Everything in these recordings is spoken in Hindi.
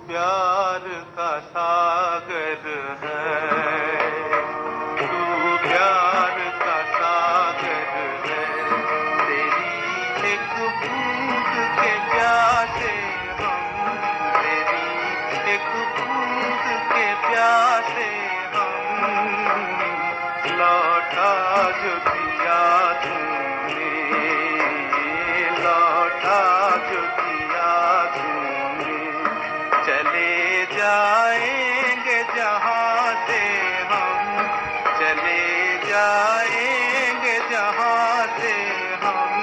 प्यार का सागर है, तू प्यार का सागर है। तेरी एक बूंद के प्यासे हम, तेरी एक बूंद के प्यासे हम, लौटा जो दिया तूने, लौटा जो दिया तूने। चले जाएंगे जहाँ से हम, चले जाएंगे जहाँ से हम।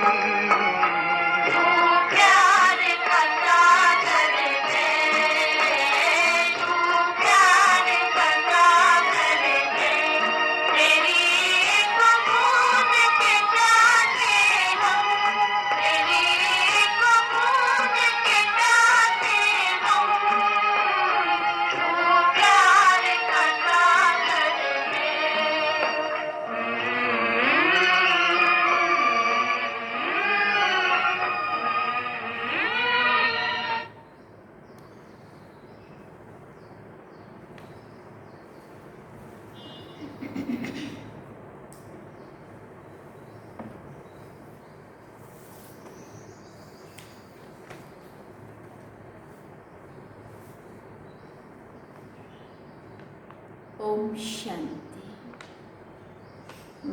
ओम शांति।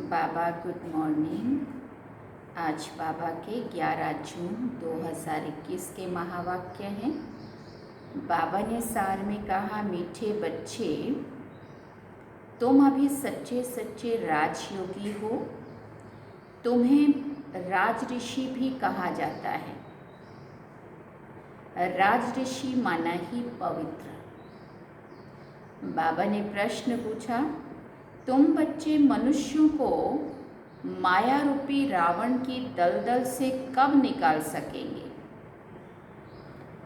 बाबा गुड मॉर्निंग। आज बाबा के 11 जून 2021 के महावाक्य हैं। बाबा ने सार में कहा, मीठे बच्चे, तुम अभी सच्चे सच्चे राजयोगी हो। तुम्हें राज ऋषि भी कहा जाता है। राज ऋषि माना ही पवित्र। बाबा ने प्रश्न पूछा, तुम बच्चे मनुष्यों को माया रूपी रावण की दलदल से कब निकाल सकेंगे?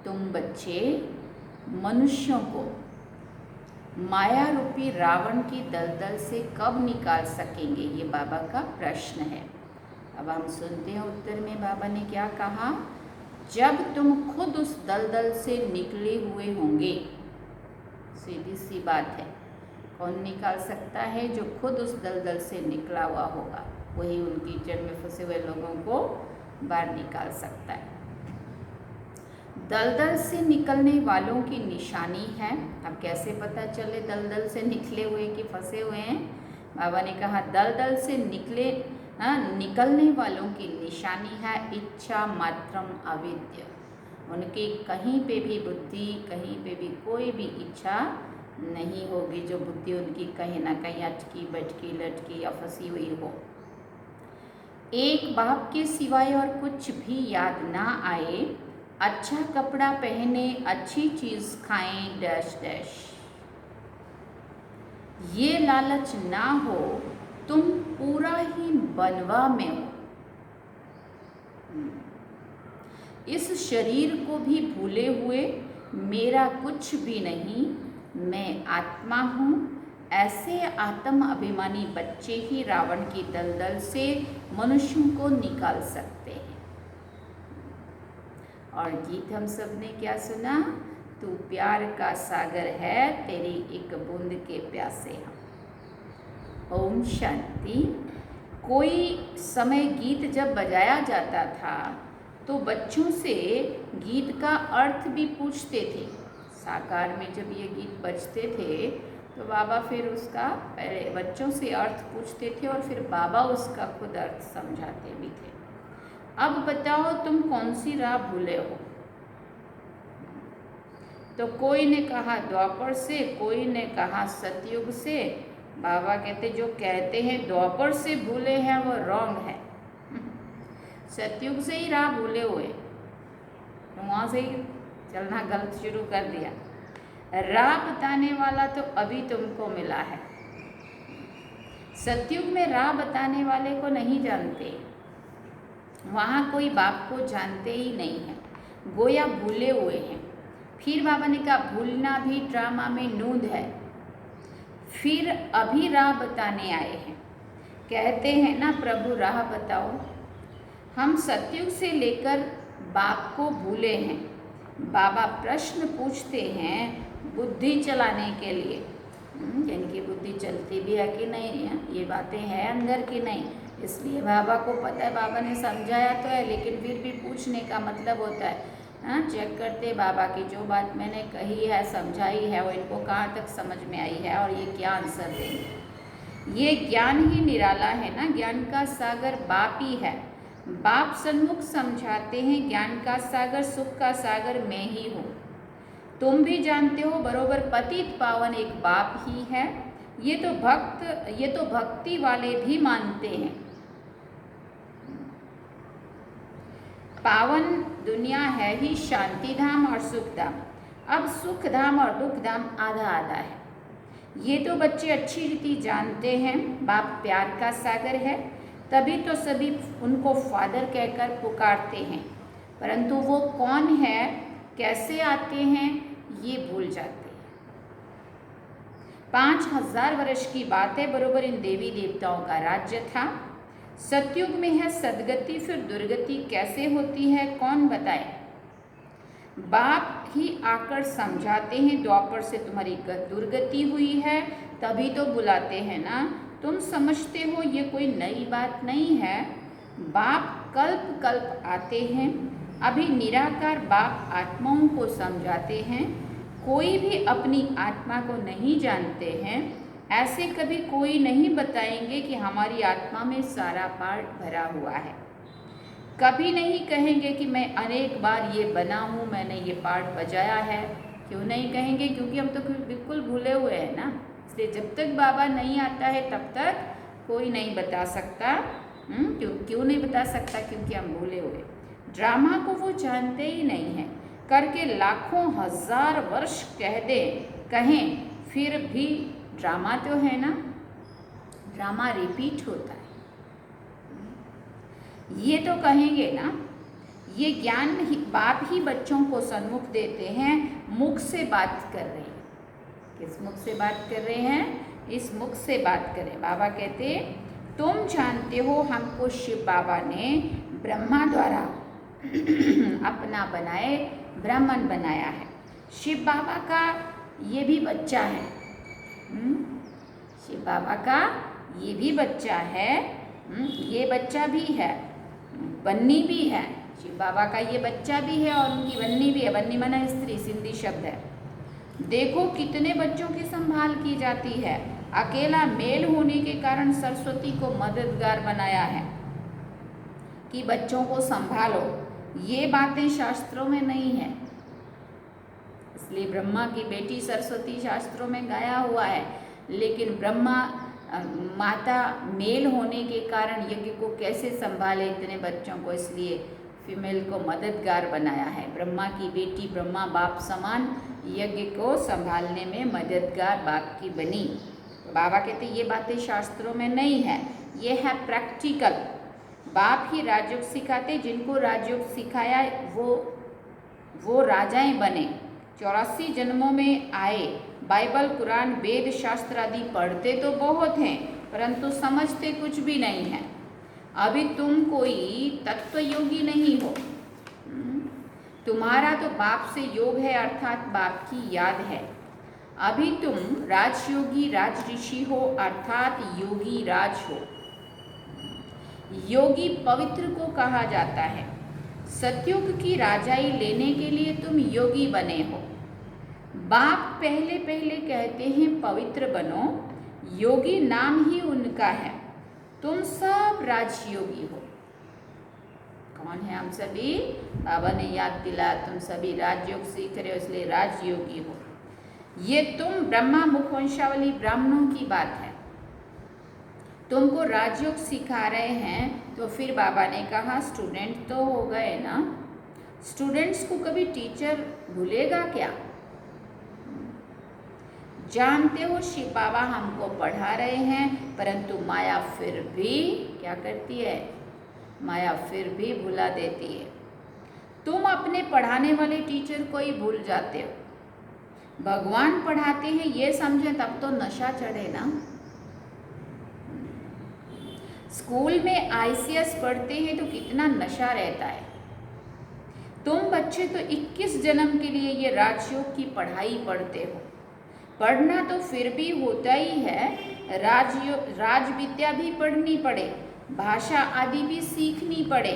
तुम बच्चे मनुष्यों को माया रूपी रावण की दलदल से कब निकाल सकेंगे? ये बाबा का प्रश्न है। अब हम सुनते हैं उत्तर में बाबा ने क्या कहा। जब तुम खुद उस दलदल से निकले हुए होंगे। सीधी सी बात है, कौन निकाल सकता है? जो खुद उस दलदल से निकला हुआ होगा, वही उन कीचड़ में फंसे हुए लोगों को बाहर निकाल सकता है। दलदल से निकलने वालों की निशानी है। अब कैसे पता चले दलदल से निकले हुए कि फंसे हुए हैं? बाबा ने कहा, दलदल से निकलने वालों की निशानी है इच्छा मात्रम अविद्य। उनकी कहीं पे भी बुद्धि, कहीं पे भी कोई भी इच्छा नहीं होगी, जो बुद्धि उनकी कहीं ना कहीं अटकी बटकी लटकी या फंसी हुई हो। एक बाप के सिवाय और कुछ भी याद ना आए, अच्छा कपड़ा पहने, अच्छी चीज खाएं, डैश डैश। ये लालच ना हो, तुम पूरा ही बनवा में हो। इस शरीर को भी भूले हुए, मेरा कुछ भी नहीं, मैं आत्मा हूँ। ऐसे आत्म अभिमानी बच्चे ही रावण की दलदल से मनुष्यों को निकाल सकते हैं। और गीत हम सब ने क्या सुना? तू प्यार का सागर है, तेरी एक बूंद के प्यासे हम। ओम शांति। कोई समय गीत जब बजाया जाता था तो बच्चों से गीत का अर्थ भी पूछते थे। साकार में जब ये गीत बजते थे तो बाबा फिर उसका पहले बच्चों से अर्थ पूछते थे और फिर बाबा उसका खुद अर्थ समझाते भी थे। अब बताओ, तुम कौन सी राह भूले हो? तो कोई ने कहा द्वापर से, कोई ने कहा सतयुग से। बाबा कहते, जो कहते हैं द्वापर से भूले हैं वो रॉन्ग है। सतयुग से ही राह भूले हुए, तो वहाँ से ही चलना गलत शुरू कर दिया। राह बताने वाला तो अभी तुमको मिला है। सतयुग में राह बताने वाले को नहीं जानते, वहाँ कोई बाप को जानते ही नहीं है, गोया भूले हुए हैं। फिर बाबा ने कहा, भूलना भी ड्रामा में नूंद है। फिर अभी राह बताने आए हैं। कहते हैं ना, प्रभु राह बताओ। हम सतयुग से लेकर बाप को भूले हैं, बाबा प्रश्न पूछते हैं बुद्धि चलाने के लिए, इनकी बुद्धि चलती भी है कि नहीं, ये बातें हैं अंदर की नहीं। इसलिए बाबा को पता है, बाबा ने समझाया तो है, लेकिन फिर भी पूछने का मतलब होता है चेक करते बाबा की जो बात मैंने कही है, समझाई है, वो इनको कहाँ तक समझ में आई है और ये क्या आंसर देंगे। ये ज्ञान ही निराला है ना, ज्ञान का सागर बाप ही है। बाप सन्मुख समझाते हैं ज्ञान का सागर, सुख का सागर मैं ही हूँ। तुम भी जानते हो बरोबर पतित पावन एक बाप ही है। ये तो भक्ति वाले भी मानते हैं। पावन दुनिया है ही शांति धाम और सुख धाम। अब सुख धाम और दुख धाम आधा आधा है। ये तो बच्चे अच्छी रीति जानते हैं। बाप प्यार का सागर है, तभी तो सभी उनको फादर कहकर पुकारते हैं, परंतु वो कौन है, कैसे आते हैं, ये भूल जाते हैं। 5000 वर्ष की बात है, बरोबर इन देवी देवताओं का राज्य था। सतयुग में है सदगति, फिर दुर्गति कैसे होती है कौन बताए। बाप ही आकर समझाते हैं द्वापर से तुम्हारी दुर्गति हुई है, तभी तो बुलाते हैं ना। तुम समझते हो ये कोई नई बात नहीं है। बाप कल्प कल्प आते हैं। अभी निराकार बाप आत्माओं को समझाते हैं। कोई भी अपनी आत्मा को नहीं जानते हैं। ऐसे कभी कोई नहीं बताएंगे कि हमारी आत्मा में सारा पार्ट भरा हुआ है। कभी नहीं कहेंगे कि मैं अनेक बार ये बना हूँ, मैंने ये पार्ट बजाया है। क्यों नहीं कहेंगे? क्योंकि हम तो बिल्कुल भूले हुए हैं ना। इसलिए जब तक बाबा नहीं आता है तब तक कोई नहीं बता सकता। क्यों नहीं बता सकता? क्योंकि हम भूले हुए। ड्रामा को वो जानते ही नहीं है। करके लाखों हजार वर्ष कहें फिर भी ड्रामा तो है ना, ड्रामा रिपीट होता है। ये तो कहेंगे ना, ये ज्ञान बाप ही बच्चों को सन्मुख देते हैं। मुख से बात कर रहे हैं। किस मुख से बात कर रहे हैं? इस मुख से बात करें। बाबा कहते तुम जानते हो हमको शिव बाबा ने ब्रह्मा द्वारा अपना बनाए ब्राह्मण बनाया है। शिव बाबा का ये भी बच्चा है। शिव बाबा का ये भी बच्चा है। ये बच्चा भी है, बन्नी भी है। शिव बाबा का ये बच्चा भी है और उनकी बन्नी भी है। बन्नी माना स्त्री, सिंधी शब्द है। देखो कितने बच्चों की संभाल की जाती है। अकेला मेल होने के कारण सरस्वती को मददगार बनाया है कि बच्चों को संभालो। ये बातें शास्त्रों में नहीं है। इसलिए ब्रह्मा की बेटी सरस्वती शास्त्रों में गाया हुआ है, लेकिन ब्रह्मा माता मेल होने के कारण यज्ञ को कैसे संभाले इतने बच्चों को, इसलिए फीमेल को मददगार बनाया है। ब्रह्मा की बेटी ब्रह्मा बाप समान यज्ञ को संभालने में मददगार बाप की बनी। तो बाबा कहते ये बातें शास्त्रों में नहीं है, ये है प्रैक्टिकल। बाप ही राजयोग सिखाते, जिनको राजयोग सिखाया वो राजाएं बने। 84 जन्मों में आए। बाइबल, कुरान, वेद शास्त्र आदि पढ़ते तो बहुत हैं, परंतु समझते कुछ भी नहीं है। अभी तुम कोई तत्व योगी नहीं हो। तुम्हारा तो बाप से योग है, अर्थात बाप की याद है। अभी तुम राजयोगी राज ऋषि हो, अर्थात योगी राज हो। योगी पवित्र को कहा जाता है। सतयुग की राजाई लेने के लिए तुम योगी बने हो। बाप पहले पहले कहते हैं पवित्र बनो। योगी नाम ही उनका है। तुम सब राजयोगी हो। कौन है हम सभी? बाबा ने याद दिलाया, तुम सभी राजयोग सीख रहे हो, इसलिए राजयोगी हो। ये तुम ब्रह्मा मुखवंशावली ब्राह्मणों की बात है। तुमको राजयोग सिखा रहे हैं, तो फिर बाबा ने कहा स्टूडेंट तो हो गए ना। स्टूडेंट्स को कभी टीचर भूलेगा क्या? जानते हो शिव बाबा हमको पढ़ा रहे हैं, परंतु माया फिर भी क्या करती है? माया फिर भी भुला देती है। तुम अपने पढ़ाने वाले टीचर को ही भूल जाते हो। भगवान पढ़ाते हैं ये समझे तब तो नशा चढ़े ना। स्कूल में ICS पढ़ते हैं तो कितना नशा रहता है। तुम बच्चे तो 21 जन्म के लिए ये राजयोग की पढ़ाई पढ़ते हो। पढ़ना तो फिर भी होता ही है, राज विद्या भी पढ़नी पड़े, भाषा आदि भी सीखनी पड़े।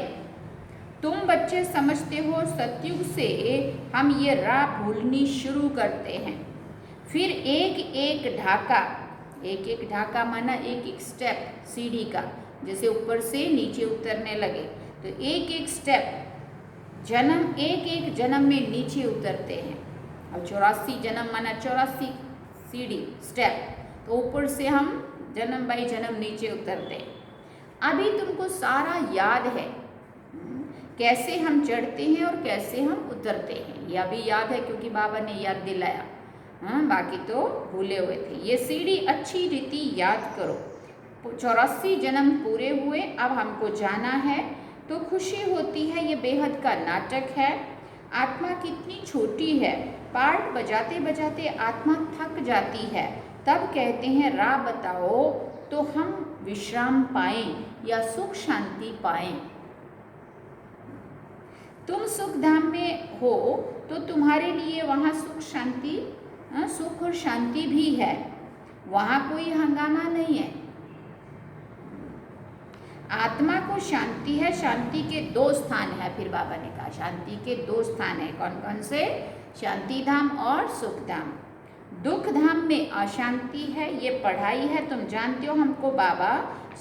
तुम बच्चे समझते हो सतयुग से हम ये राह भूलनी शुरू करते हैं। फिर एक एक ढाका माना एक एक स्टेप सीढ़ी का, जैसे ऊपर से नीचे उतरने लगे तो एक एक स्टेप एक एक जन्म में नीचे उतरते हैं। अब 84 जन्म माना 84 सीढ़ी स्टेप, तो ऊपर से हम जन्म बाई जन्म नीचे उतरते हैं। अभी तुमको सारा याद है, कैसे हम चढ़ते हैं और कैसे हम उतरते हैं, यह भी याद है क्योंकि बाबा ने याद दिलाया। बाकी तो भूले हुए थे। ये सीढ़ी अच्छी रीति याद करो। 84 जन्म पूरे हुए, अब हमको जाना है, तो खुशी होती है। ये बेहद का नाटक है। आत्मा कितनी छोटी है, पार्ट बजाते बजाते आत्मा थक जाती है। तब कहते हैं राह बताओ तो हम विश्राम पाएं या सुख शांति पाएं। तुम सुख धाम में हो तो तुम्हारे लिए वहाँ सुख शांति, सुख और शांति भी है, वहाँ कोई हंगामा नहीं है। आत्मा को शांति है। शांति के 2 स्थान है, फिर बाबा ने कहा शांति के 2 स्थान है। कौन कौन से? शांति धाम और सुख धाम। दुख धाम में अशांति है, ये पढ़ाई है, तुम जानते हो। हमको बाबा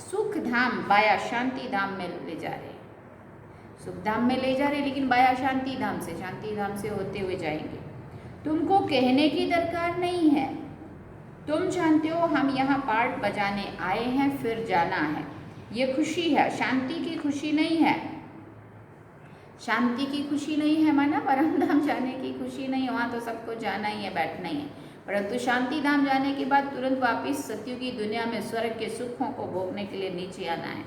सुख धाम बाया शांति धाम में ले जा रहे हैं। सुख धाम में ले जा रहे, लेकिन बाया शांति धाम से होते हुए जाएंगे। तुमको कहने की दरकार नहीं है, तुम जानते हो हम यहाँ पार्ट बजाने आए हैं, फिर जाना है। ये खुशी है, शांति की खुशी नहीं है। शांति की खुशी नहीं है माना परम धाम जाने की खुशी नहीं है, वहाँ तो सबको जाना ही है, बैठना ही है। परंतु शांति धाम जाने के बाद तुरंत वापिस सत्युग की दुनिया में स्वर्ग के सुखों को भोगने के लिए नीचे आना है।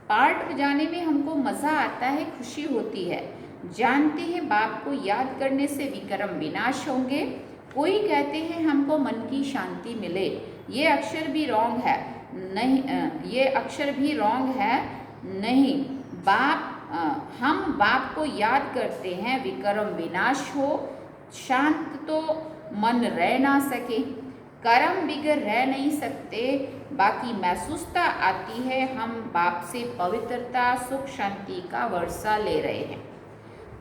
पार्ट बजाने में हमको मज़ा आता है, खुशी होती है। जानते हैं बाप को याद करने से विक्रम विनाश होंगे। कोई कहते हैं हमको मन की शांति मिले, ये अक्षर भी रॉन्ग है। नहीं, ये अक्षर भी रॉन्ग है। नहीं, हम बाप को याद करते हैं, विक्रम विनाश हो, शांत तो मन रह ना सके, कर्म बिगड़ रह नहीं सकते। बाकी महसूसता आती है, हम बाप से पवित्रता सुख शांति का वर्षा ले रहे हैं,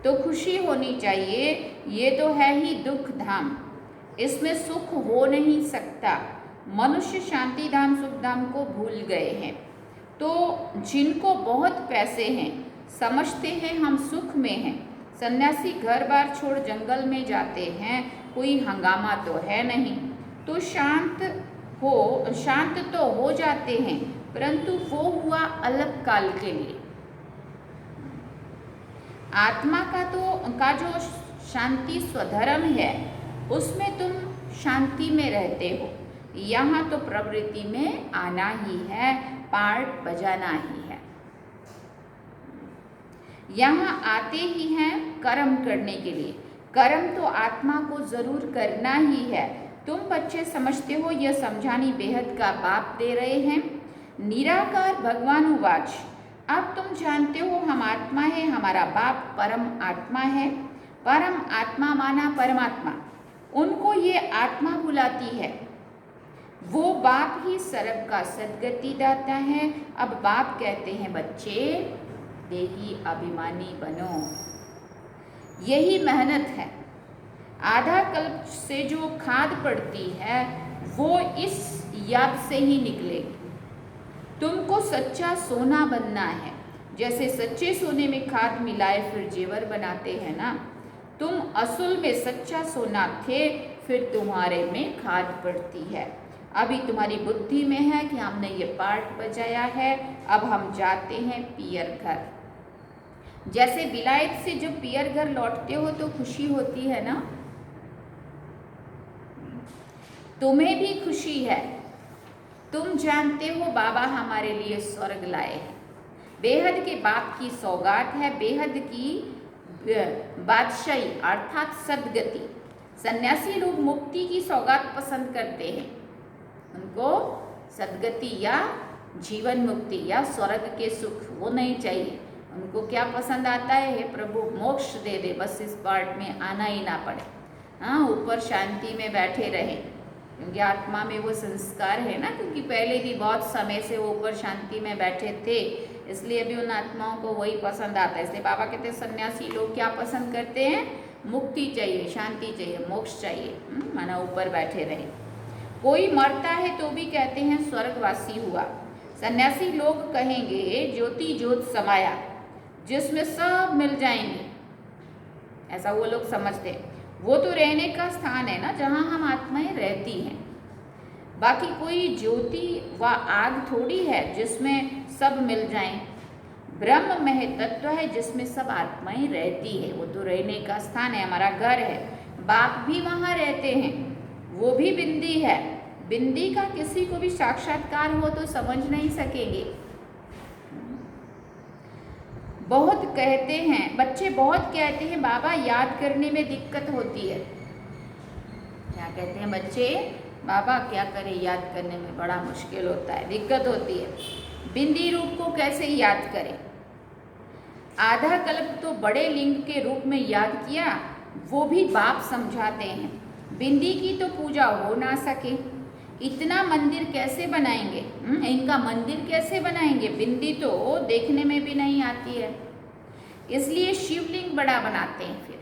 तो खुशी होनी चाहिए। ये तो है ही दुख धाम, इसमें सुख हो नहीं सकता। मनुष्य शांति धाम सुख धाम को भूल गए हैं। तो जिनको बहुत पैसे हैं समझते हैं हम सुख में हैं। सन्यासी घर बार छोड़ जंगल में जाते हैं, कोई हंगामा तो है नहीं, तो शांत तो हो जाते हैं, परंतु वो हुआ अल्प काल के लिए। आत्मा का जो शांति स्वधर्म है, उसमें तुम शांति में रहते हो। यहाँ तो प्रवृत्ति में आना ही है, पार्ट बजाना ही है। यहाँ आते ही हैं कर्म करने के लिए। कर्म तो आत्मा को जरूर करना ही है। तुम बच्चे समझते हो, यह समझानी बेहद का बाप दे रहे हैं। निराकार भगवान उवाच, अब तुम जानते हो हम आत्मा है, हमारा बाप परम आत्मा है। परम आत्मा माना परमात्मा, उनको ये आत्मा बुलाती है। वो बाप ही सर्व का सद्गति दाता है। अब बाप कहते हैं बच्चे देही अभिमानी बनो, यही मेहनत है। आधा कल्प से जो खाद पड़ती है वो इस याद से ही निकलेगी। तुमको सच्चा सोना बनना है। जैसे सच्चे सोने में खाद मिलाए फिर जेवर बनाते हैं ना, तुम असल में सच्चा सोना थे, फिर तुम्हारे में खाद पड़ती है। अभी तुम्हारी बुद्धि में है कि हमने ये पार्ट बजाया है, अब हम जाते हैं पियर घर। जैसे विलायत से जब पियर घर लौटते हो तो खुशी होती है ना, तुम्हें भी खुशी है। तुम जानते हो बाबा हमारे लिए स्वर्ग लाए हैं। बेहद के बाप की सौगात है, बेहद की बादशाही अर्थात सद्गति। सन्यासी लोग मुक्ति की सौगात पसंद करते हैं, उनको सद्गति या जीवन मुक्ति या स्वर्ग के सुख वो नहीं चाहिए, उनको क्या पसंद आता है? हे प्रभु मोक्ष दे दे, बस इस पार्ट में आना ही ना पड़े। हाँ, ऊपर शांति में बैठे रहे, क्योंकि आत्मा में वो संस्कार है ना, क्योंकि पहले भी बहुत समय से वो ऊपर शांति में बैठे थे, इसलिए भी उन आत्माओं को वही पसंद आता है। इसलिए बाबा कहते हैं सन्यासी लोग क्या पसंद करते हैं? मुक्ति चाहिए, शांति चाहिए, मोक्ष चाहिए, माना ऊपर बैठे रहे। कोई मरता है तो भी कहते हैं स्वर्गवासी हुआ। सन्यासी लोग कहेंगे ज्योति ज्योत समाया, जिसमें सब मिल जाएंगे, ऐसा वो लोग समझते हैं। वो तो रहने का स्थान है ना, जहाँ हम आत्माएं रहती हैं। बाकी कोई ज्योति व आग थोड़ी है जिसमें सब मिल जाएं। ब्रह्म में तत्व है जिसमें सब आत्माएं रहती है, वो तो रहने का स्थान है, हमारा घर है। बाप भी वहाँ रहते हैं, वो भी बिंदी है। बिंदी का किसी को भी साक्षात्कार हो तो समझ नहीं सकेंगे। बहुत कहते हैं बच्चे, बहुत कहते हैं बाबा याद करने में दिक्कत होती है। क्या कहते हैं बच्चे? बाबा क्या करें, याद करने में बड़ा मुश्किल होता है, दिक्कत होती है। बिंदी रूप को कैसे याद करें? आधा कल्प तो बड़े लिंग के रूप में याद किया, वो भी बाप समझाते हैं। बिंदी की तो पूजा हो ना सके, इतना मंदिर कैसे बनाएंगे? इनका मंदिर कैसे बनाएंगे? बिंदी तो देखने में भी नहीं आती है, इसलिए शिवलिंग बड़ा बनाते हैं। फिर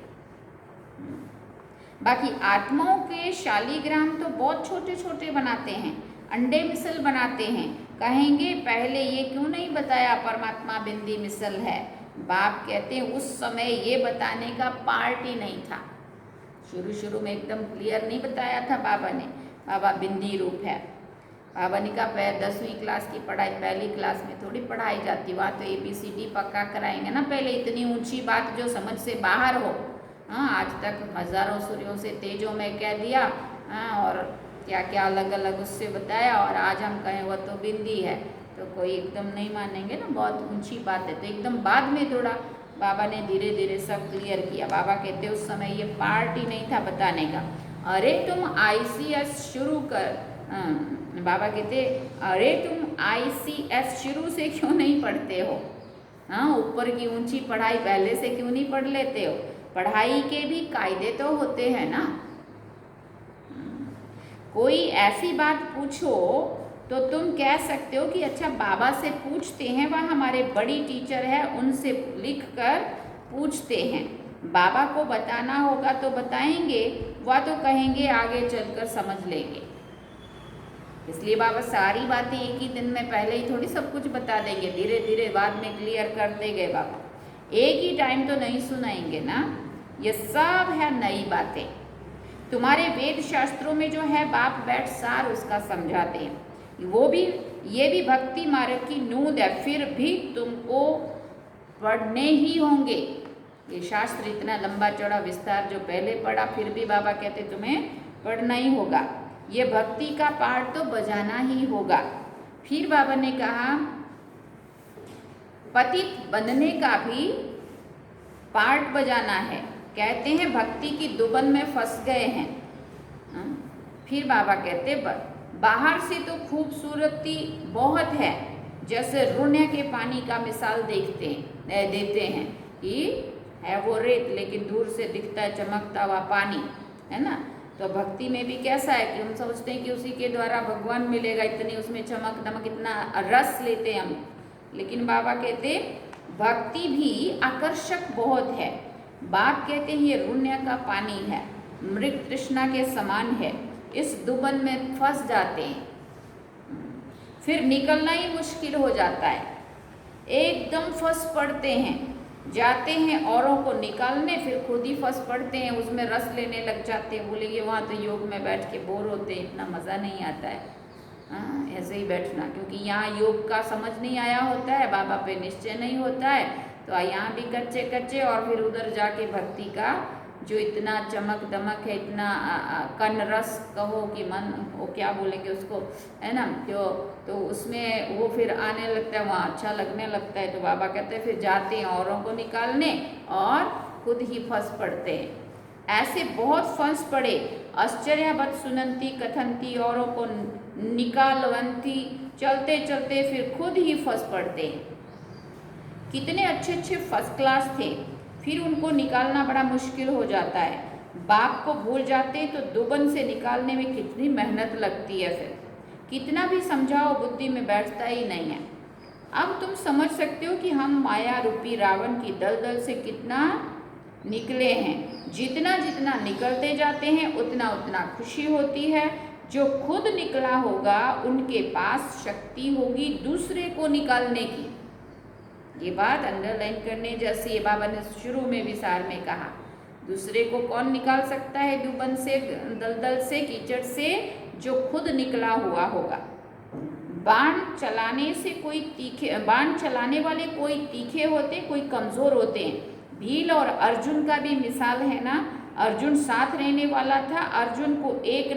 बाकी आत्माओं के शालीग्राम तो बहुत छोटे छोटे बनाते हैं, अंडे मिसल बनाते हैं। कहेंगे पहले ये क्यों नहीं बताया परमात्मा बिंदी मिसल है? बाप कहते हैं उस समय ये बताने का पार्ट ही नहीं था। शुरू में एकदम क्लियर नहीं बताया था बाबा ने, बाबा बिंदी रूप है। बाबा ने कहा 10वीं क्लास की पढ़ाई पहली क्लास में थोड़ी पढ़ाई जाती, वहाँ तो ABCD पक्का कराएंगे ना पहले। इतनी ऊंची बात जो समझ से बाहर हो। हाँ, आज तक हजारों सूर्यों से तेजों में कह दिया, हाँ, और क्या क्या अलग अलग उससे बताया, और आज हम कहें वह तो बिंदी है, तो कोई एकदम नहीं मानेंगे ना, बहुत ऊंची बात है। तो एकदम बाद में थोड़ा बाबा ने धीरे धीरे सब क्लियर किया। बाबा कहते उस समय ये पार्ट ही नहीं था बताने का। अरे तुम ICS शुरू कर, बाबा कहते अरे तुम ICS शुरू से क्यों नहीं पढ़ते हो? हाँ, ऊपर की ऊंची पढ़ाई पहले से क्यों नहीं पढ़ लेते हो? पढ़ाई के भी कायदे तो होते हैं ना। कोई ऐसी बात पूछो तो तुम कह सकते हो कि अच्छा बाबा से पूछते हैं, वह हमारे बड़ी टीचर है, उनसे लिख कर पूछते हैं। बाबा को बताना होगा तो बताएंगे, वह तो कहेंगे आगे चलकर समझ लेंगे। इसलिए बाबा सारी बातें एक ही दिन में पहले ही थोड़ी सब कुछ बता देंगे, धीरे धीरे बाद में क्लियर करते गए बाबा। एक ही टाइम तो नहीं सुनाएंगे ना, ये सब है नई बातें। तुम्हारे वेद शास्त्रों में जो है बाप बैठ सार उसका समझाते हैं, वो भी ये भी भक्ति मार्ग की नूंद है, फिर भी तुमको पढ़ने ही होंगे। ये शास्त्र इतना लंबा चौड़ा विस्तार जो पहले पढ़ा, फिर भी बाबा कहते तुम्हें पढ़ना ही होगा। ये भक्ति का पाठ तो बजाना ही होगा। फिर बाबा ने कहा पतित बनने का भी पाठ बजाना है। कहते हैं भक्ति की दुबन में फंस गए हैं। फिर बाबा कहते बाहर से तो खूबसूरती बहुत है, जैसे रुण्य के पानी का मिसाल देते हैं कि है वो रेत, लेकिन दूर से दिखता है चमकता हुआ पानी, है ना। तो भक्ति में भी कैसा है कि हम सोचते हैं कि उसी के द्वारा भगवान मिलेगा, इतनी उसमें चमक दमक, इतना रस लेते हैं हम। लेकिन बाबा कहते भक्ति भी आकर्षक बहुत है। बाप कहते हैं ये रुण्य का पानी है, मृग तृष्णा के समान है, इस दुबन में फंस जाते हैं, फिर निकलना ही मुश्किल हो जाता है। एकदम फंस पड़ते हैं, जाते हैं औरों को निकालने, फिर खुद ही फंस पड़ते हैं, उसमें रस लेने लग जाते हैं। बोलेंगे वहाँ तो योग में बैठ के बोर होते हैं, इतना मज़ा नहीं आता है। हाँ, ऐसे ही बैठना, क्योंकि यहाँ योग का समझ नहीं आया होता है, बाबा पे निश्चय नहीं होता है, तो यहाँ भी कच्चे कच्चे, और फिर उधर जाके भक्ति का जो इतना चमक दमक है, इतना कन रस कहो कि मन, वो क्या बोलेंगे उसको, है ना, तो उसमें वो फिर आने लगता है, वहाँ अच्छा लगने लगता है। तो बाबा कहते हैं फिर जाते हैं औरों को निकालने और खुद ही फंस पड़ते हैं। ऐसे बहुत फंस पड़े, आश्चर्यवत सुनंती कथनती, औरों को निकालवंती, चलते चलते फिर खुद ही फंस पड़ते हैं। कितने अच्छे अच्छे फर्स्ट क्लास थे, फिर उनको निकालना बड़ा मुश्किल हो जाता है। बाप को भूल जाते हैं तो दुबन से निकालने में कितनी मेहनत लगती है, फिर कितना भी समझाओ बुद्धि में बैठता ही नहीं है। अब तुम समझ सकते हो कि हम माया रूपी रावण की दलदल से कितना निकले हैं। जितना जितना निकलते जाते हैं उतना उतना खुशी होती है। जो खुद निकला होगा उनके पास शक्ति होगी दूसरे को निकालने की। ये बात अंडरलाइन करने जैसी है। बाबा ने शुरू में विसार में कहा, दूसरे को कौन निकाल सकता है दुबन से, दलदल से, कीचड़ से? जो खुद निकला हुआ होगा। बाण चलाने से कोई तीखे, बाण चलाने वाले कोई तीखे होते, कोई कमजोर होते हैं। भील और अर्जुन का भी मिसाल है ना। अर्जुन साथ रहने वाला था। अर्जुन को एक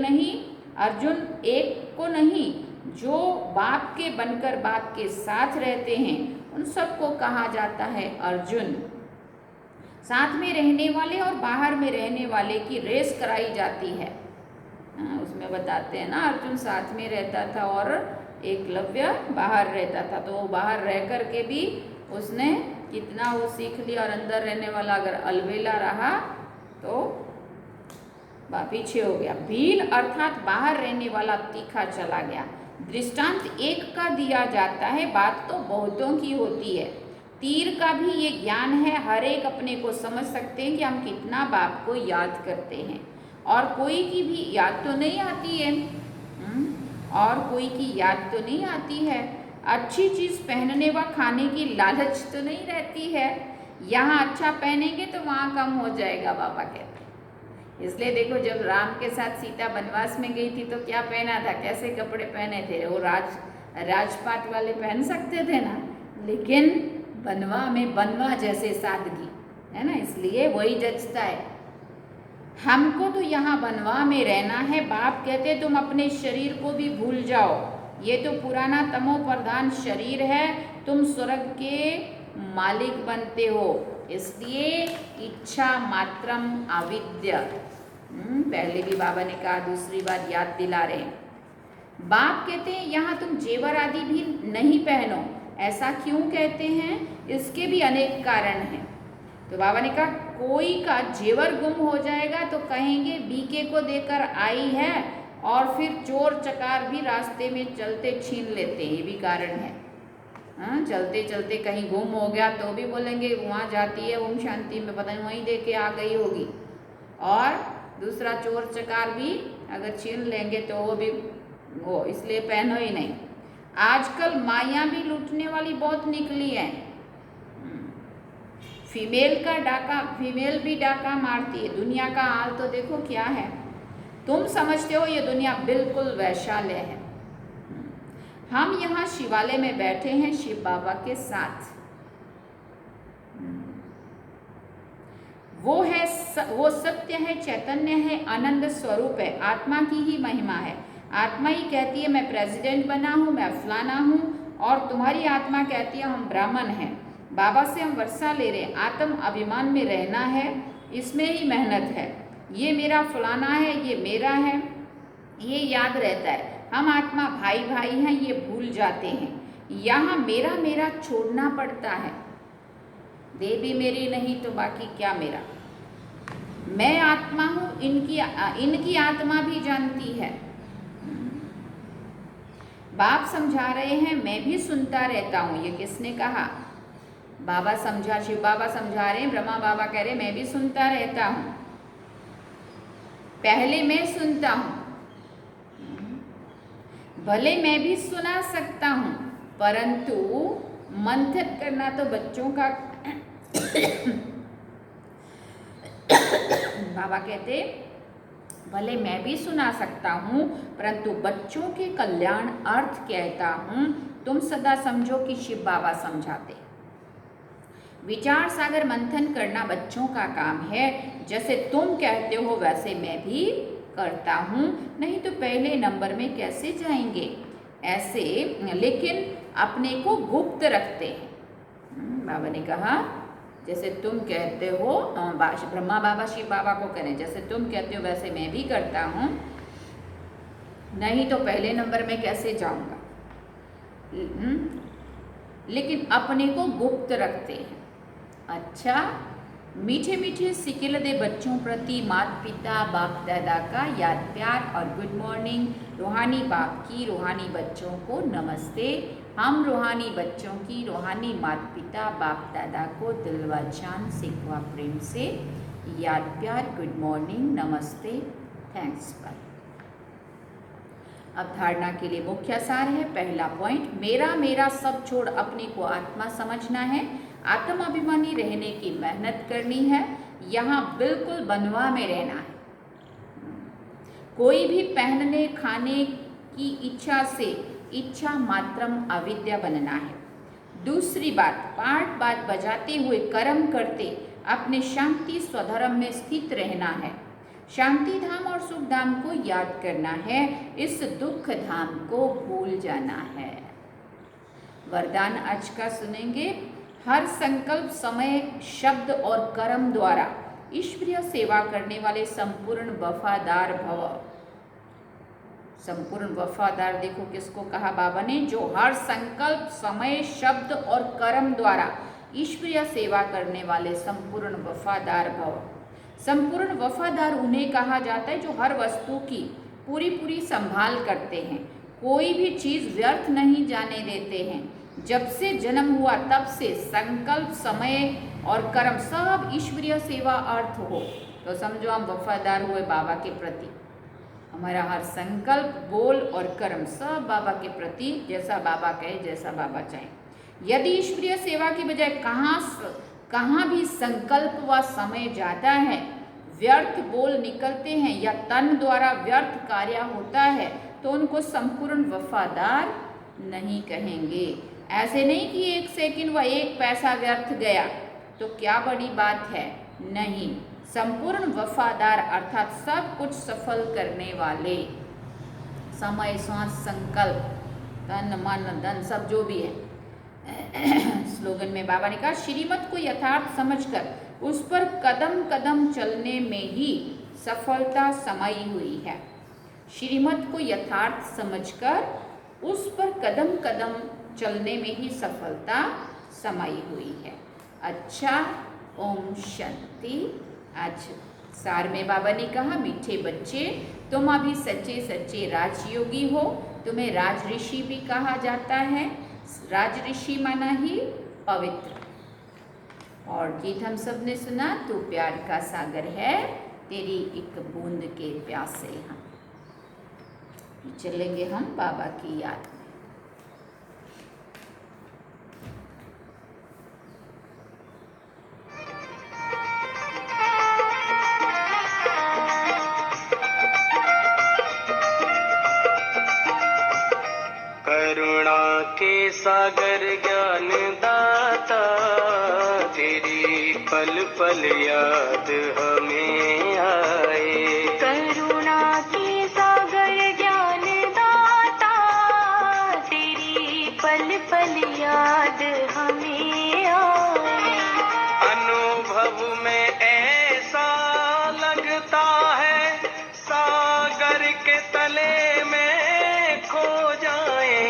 को नहीं, जो बाप के बनकर बाप के साथ रहते हैं उन सबको कहा जाता है अर्जुन। साथ में रहने वाले और बाहर में रहने वाले की रेस कराई जाती है। उसमें बताते हैं ना, अर्जुन साथ में रहता था और एकलव्य बाहर रहता था। तो वो बाहर रह कर के भी उसने कितना वो सीख लिया, और अंदर रहने वाला अगर अलबेला रहा तो पीछे हो गया। भील अर्थात बाहर रहने वाला तीखा चला गया। दृष्टांत एक का दिया जाता है, बात तो बहुतों की होती है। तीर का भी ये ज्ञान है, हर एक अपने को समझ सकते हैं कि हम कितना बाप को याद करते हैं। और कोई की भी याद तो नहीं आती है, और कोई की याद तो नहीं आती है। अच्छी चीज़ पहनने व खाने की लालच तो नहीं रहती है। यहाँ अच्छा पहनेंगे तो वहाँ कम हो जाएगा, बाबा कहते हैं। इसलिए देखो, जब राम के साथ सीता वनवास में गई थी तो क्या पहना था, कैसे कपड़े पहने थे? वो राजपाट वाले पहन सकते थे ना, लेकिन बनवा जैसे सादगी है ना, इसलिए वही जचता है। हमको तो यहाँ बनवा में रहना है। बाप कहते तुम अपने शरीर को भी भूल जाओ, ये तो पुराना तमो प्रधान शरीर है, तुम स्वर्ग के मालिक बनते हो। इसलिए इच्छा मात्रम अविद्या। पहले भी बाबा ने कहा, दूसरी बार याद दिला रहे हैं। बाप कहते हैं यहाँ तुम जेवर आदि भी नहीं पहनो। ऐसा क्यों कहते हैं? इसके भी अनेक कारण हैं। तो बाबा ने कहा, कोई का जेवर गुम हो जाएगा तो कहेंगे बीके को देकर आई है, और फिर चोर चकार भी रास्ते में चलते छीन लेते हैं, ये भी कारण है। चलते चलते कहीं गुम हो गया तो भी बोलेंगे वहाँ जाती है ओम शांति में, पता नहीं वहीं दे के आ गई होगी। और दूसरा चोर चकार भी अगर छीन लेंगे तो वो भी वो, इसलिए पहनो ही नहीं। आजकल माया भी लूटने वाली बहुत निकली है। फीमेल भी डाका मारती है। दुनिया का हाल तो देखो क्या है। तुम समझते हो ये दुनिया बिल्कुल वैशाल्य है। हम यहाँ शिवालय में बैठे हैं शिव बाबा के साथ। वो सत्य है, चैतन्य है, आनंद स्वरूप है, आत्मा की ही महिमा है। आत्मा ही कहती है मैं प्रेसिडेंट बना हूँ, मैं फलाना हूँ, और तुम्हारी आत्मा कहती है हम ब्राह्मण हैं। बाबा से हम वर्षा ले रहे हैं। आत्म अभिमान में रहना है, इसमें ही मेहनत है। ये मेरा फलाना है, ये मेरा है, ये याद रहता है। हम आत्मा भाई भाई हैं, ये भूल जाते हैं। यहाँ मेरा मेरा छोड़ना पड़ता है। देह भी मेरी नहीं तो बाकी क्या मेरा। मैं आत्मा हूँ, इनकी आत्मा भी जानती है। बाप समझा रहे हैं, मैं भी सुनता रहता हूँ। ये किसने कहा? बाबा समझा, शिव बाबा समझा रहे हैं। ब्रह्मा बाबा कह रहे हैं मैं भी सुनता रहता हूँ। पहले मैं सुनता हूँ, भले मैं भी सुना सकता हूँ, परंतु मंथन करना तो बच्चों का बाबा कहते भले मैं भी सुना सकता हूँ, परंतु बच्चों के कल्याण अर्थ कहता हूँ। तुम सदा समझो कि शिव बाबा समझाते। विचार सागर मंथन करना बच्चों का काम है। जैसे तुम कहते हो वैसे मैं भी करता हूँ, नहीं तो पहले नंबर में कैसे जाएंगे ऐसे, लेकिन अपने को गुप्त रखते हैं। बाबा ने कहा जैसे तुम कहते हो, ब्रह्मा बाबा शिव बाबा को करें, जैसे तुम कहते हो वैसे मैं भी करता हूँ, नहीं तो पहले नंबर में कैसे जाऊँगा। लेकिन अपने को गुप्त रखते हैं। अच्छा, मीठे मीठे सिकिलदे बच्चों प्रति माता पिता बाप दादा का याद प्यार और गुड मॉर्निंग। रूहानी बाप की रूहानी बच्चों को नमस्ते। हम रूहानी बच्चों की रूहानी माता पिता बाप दादा को दिल व जान से व प्रेम से याद प्यार गुड मॉर्निंग नमस्ते थैंक्स पर। अब धारणा के लिए मुख्य सार है। पहला पॉइंट, मेरा मेरा सब छोड़ अपने को आत्मा समझना है। आत्माभिमानी रहने की मेहनत करनी है। यहाँ बिल्कुल बनवा में रहना है। कोई भी पहनने खाने की इच्छा से इच्छा मात्रम अविद्या बनना है। दूसरी बात, पाठ बात बजाते हुए कर्म करते अपने शांति स्वधर्म में स्थित रहना है। शांति धाम और सुख धाम को याद करना है, इस दुख धाम को भूल जाना है। वरदान आज का सुनेंगे। हर संकल्प समय शब्द और कर्म द्वारा ईश्वरीय सेवा करने वाले संपूर्ण वफादार भव। संपूर्ण वफादार देखो किसको कहा बाबा ने, जो हर संकल्प समय शब्द और कर्म द्वारा ईश्वरीय सेवा करने वाले संपूर्ण वफादार भव। संपूर्ण वफादार उन्हें कहा जाता है जो हर वस्तु की पूरी संभाल करते हैं, कोई भी चीज़ व्यर्थ नहीं जाने देते हैं। जब से जन्म हुआ तब से संकल्प समय और कर्म सब ईश्वरीय सेवा अर्थ हो। तो समझो हम वफादार हुए बाबा के प्रति। हमारा हर संकल्प बोल और कर्म सब बाबा के प्रति, जैसा बाबा कहे जैसा बाबा चाहे। यदि ईश्वरीय सेवा की बजाय कहाँ भी संकल्प व समय जाता है, व्यर्थ बोल निकलते हैं या तन द्वारा व्यर्थ कार्य होता है, तो उनको संपूर्ण वफादार नहीं कहेंगे। ऐसे नहीं कि 1 सेकंड व 1 पैसा व्यर्थ गया तो क्या बड़ी बात है, नहीं। संपूर्ण वफादार अर्थात सब कुछ सफल करने वाले, समय श्वास संकल्प तन मन धन सब जो भी है। स्लोगन में बाबा ने कहा, श्रीमत को यथार्थ समझकर उस पर कदम कदम चलने में ही सफलता समाई हुई है। श्रीमत को यथार्थ समझकर उस पर कदम कदम चलने में ही सफलता समाई हुई है। अच्छा, ओम शांति। आज सार में बाबा ने कहा, मीठे बच्चे तुम अभी सच्चे सच्चे राजयोगी हो। तुम्हें राज ऋषि भी कहा जाता है। राज ऋषि माना ही पवित्र। और गीत हम सब ने सुना, तू प्यार का सागर है, तेरी एक बूंद के प्यासे हम। चलेंगे हम बाबा की याद में। करुणा के सागर ज्ञान दाता, तेरी पल पल याद हमें आए। करुणा के सागर ज्ञान दाता, तेरी पल पल याद हमें आए। अनुभव में ऐसा लगता है सागर के तले में खो जाए।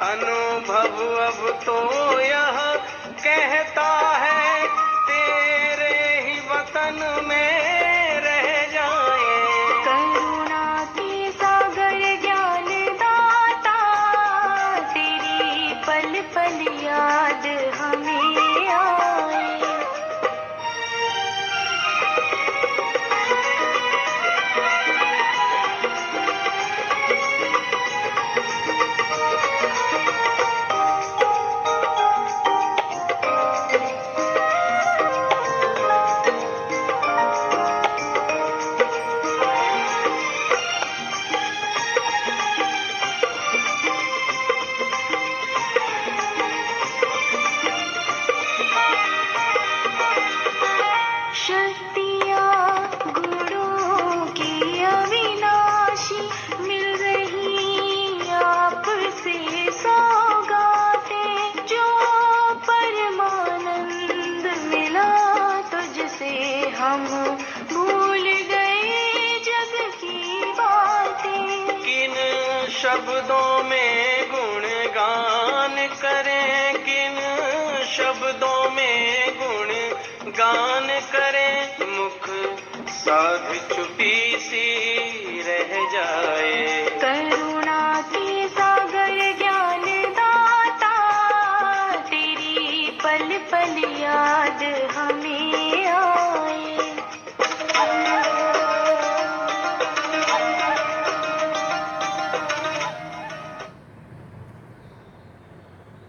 अनुभव अब तो यह कहता है तेरे ही वतन में रह जाए। करुणा के सागर ज्ञान दाता, तेरी पल पल याद हमें आए। शक्तियाँ गुणों की अविनाशी मिल रही आपसे सौगातें। जो परमानंद मिला तुझसे हम भूल गए जग की बातें। किन शब्दों में गुणगान करें, किन शब्दों में गुण गान करें, मुख साध चुपी सी रह जाए। करुणा के सागर ज्ञान दाता, तेरी पल पल याद हमें आए।